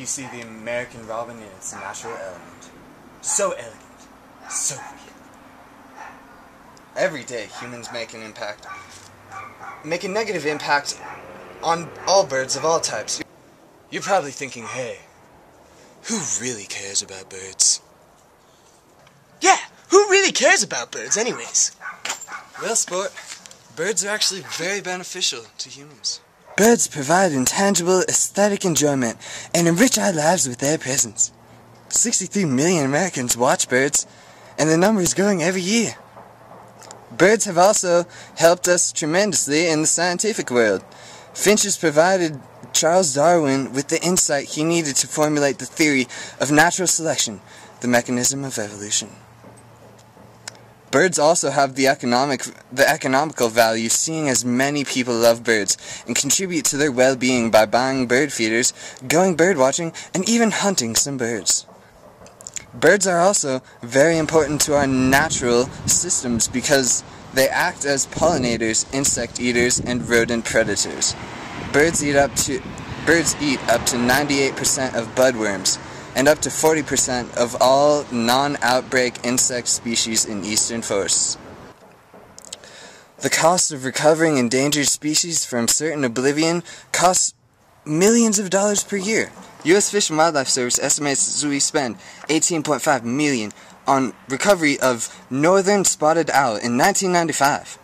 see the American robin in its natural element. So elegant, so real. Every day, humans make a negative impact on all birds of all types. You're probably thinking, hey, who really cares about birds? Yeah, who really cares about birds anyways? Well, sport, birds are actually very beneficial to humans. Birds provide intangible aesthetic enjoyment and enrich our lives with their presence. 63 million Americans watch birds, and the number is growing every year. Birds have also helped us tremendously in the scientific world. Finches provided Charles Darwin with the insight he needed to formulate the theory of natural selection, the mechanism of evolution. Birds also have the economical value, seeing as many people love birds and contribute to their well-being by buying bird feeders, going bird watching, and even hunting some birds. Birds are also very important to our natural systems because they act as pollinators, insect eaters, and rodent predators. Birds eat up to 98% of budworms and up to 40% of all non-outbreak insect species in eastern forests. The cost of recovering endangered species from certain oblivion costs millions of dollars per year. U.S. Fish and Wildlife Service estimates that we spend $18.5 million on recovery of northern spotted owl in 1995.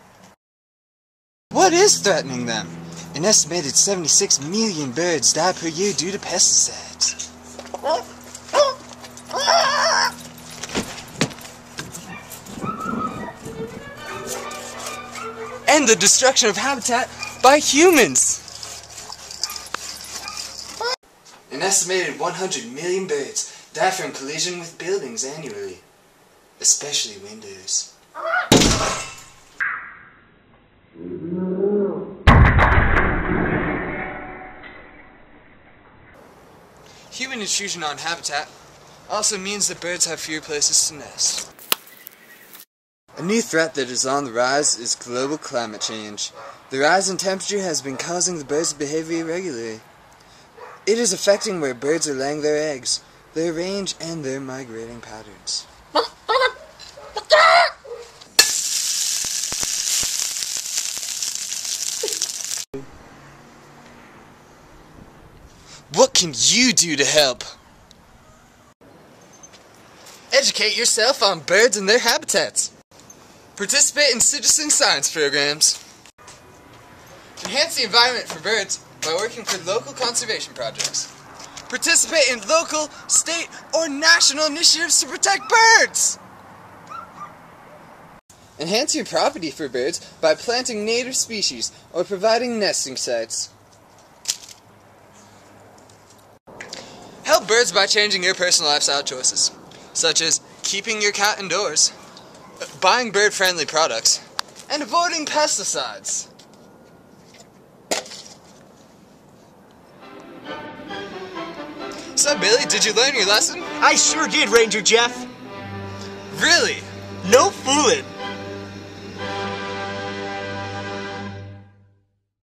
What is threatening them? An estimated 76 million birds die per year due to pesticides. And the destruction of habitat by humans! An estimated 100 million birds die from collision with buildings annually, especially windows. Human intrusion on habitat also means that birds have fewer places to nest. A new threat that is on the rise is global climate change. The rise in temperature has been causing the birds to behave irregularly. It is affecting where birds are laying their eggs, their range, and their migrating patterns. What can you do to help? Educate yourself on birds and their habitats. Participate in citizen science programs. Enhance the environment for birds by working for local conservation projects. Participate in local, state, or national initiatives to protect birds. Enhance your property for birds by planting native species or providing nesting sites. Help birds by changing your personal lifestyle choices, such as keeping your cat indoors, buying bird-friendly products, and avoiding pesticides. So, Billy, did you learn your lesson? I sure did, Ranger Jeff. Really? No fooling.